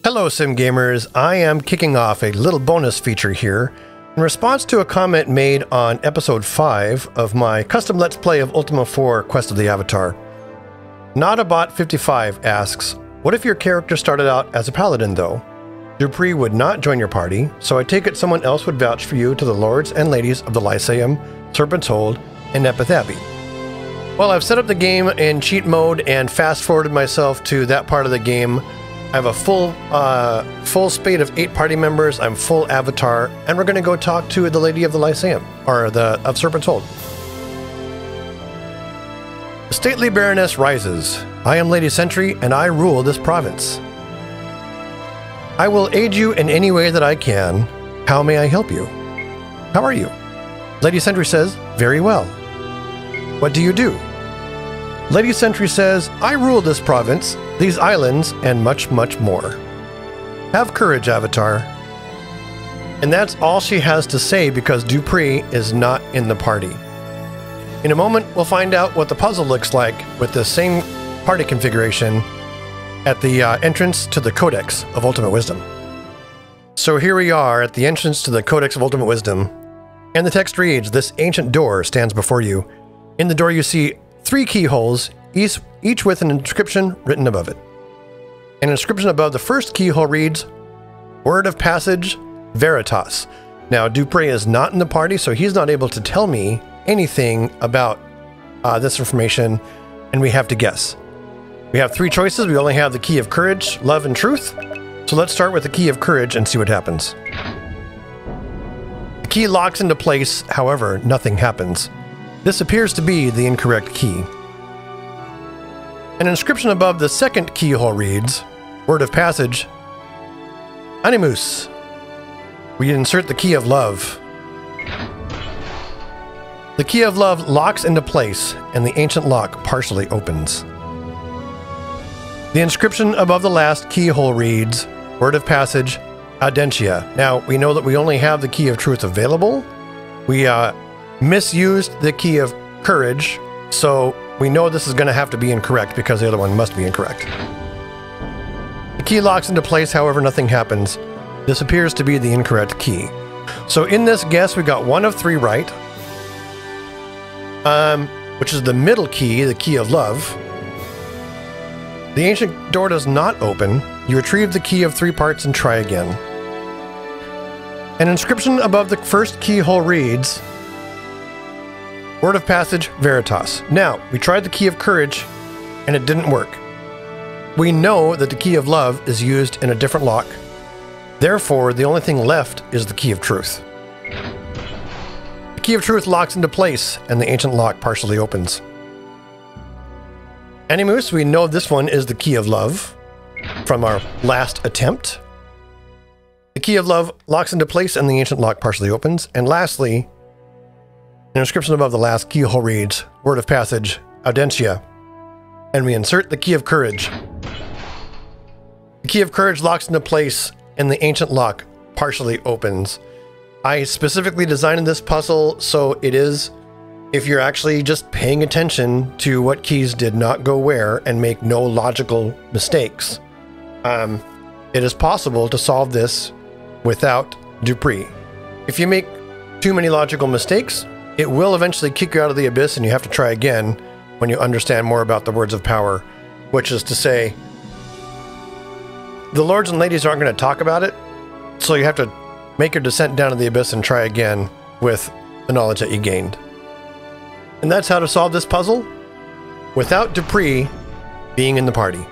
Hello SimGamers, I am kicking off a little bonus feature here in response to a comment made on episode 5 of my custom let's play of Ultima IV Quest of the Avatar. Notabot55 asks, what if your character started out as a paladin though? Dupre would not join your party, so I take it someone else would vouch for you to the lords and ladies of the Lyceum, Serpent's Hold, and Nepeth Abbey. Well, I've set up the game in cheat mode and fast forwarded myself to that part of the game. I have a full spate of 8 party members. I'm full avatar, and we're going to go talk to the Lady of the Lyceum, or of Serpent's Hold. The stately Baroness rises. I am Lady Sentry, and I rule this province. I will aid you in any way that I can. How may I help you? How are you? Lady Sentry says, very well. What do you do? Lady Sentry says, I rule this province, these islands, and much, much more. Have courage, Avatar. And that's all she has to say because Dupre is not in the party. In a moment, we'll find out what the puzzle looks like with the same party configuration at the entrance to the Codex of Ultimate Wisdom. So here we are at the entrance to the Codex of Ultimate Wisdom, and the text reads, this ancient door stands before you. In the door you see 3 keyholes, each with an inscription written above it. An inscription above the first keyhole reads, Word of Passage, Veritas. Now, Dupre is not in the party, so he's not able to tell me anything about this information, and we have to guess. We have 3 choices. We only have the key of courage, love, and truth. So let's start with the key of courage and see what happens. The key locks into place, however, nothing happens. This appears to be the incorrect key. An inscription above the second keyhole reads, Word of Passage, Animus. We insert the key of love. The key of love locks into place, and the ancient lock partially opens. The inscription above the last keyhole reads, Word of Passage, Audentia. Now, we know that we only have the key of truth available. We misused the key of courage, so we know this is going to have to be incorrect because the other one must be incorrect. The key locks into place, however, nothing happens. This appears to be the incorrect key. So in this guess, we got 1 of 3 right, which is the middle key, the key of love. The ancient door does not open. You retrieve the key of 3 parts and try again. An inscription above the first keyhole reads, Word of Passage, Veritas. Now, we tried the key of courage, and it didn't work. We know that the key of love is used in a different lock. Therefore, the only thing left is the key of truth. The key of truth locks into place, and the ancient lock partially opens. Animus, we know this one is the key of love from our last attempt. The key of love locks into place, and the ancient lock partially opens. And lastly, an inscription above the last keyhole reads, Word of Passage, Audentia, and we insert the key of courage. The key of courage locks into place, and the ancient lock partially opens. I specifically designed this puzzle so it is, if you're actually just paying attention to what keys did not go where and make no logical mistakes, it is possible to solve this without Dupre. If you make too many logical mistakes, it will eventually kick you out of the abyss and you have to try again when you understand more about the words of power, which is to say, the lords and ladies aren't going to talk about it, so you have to make your descent down to the abyss and try again with the knowledge that you gained. And that's how to solve this puzzle without Dupre being in the party.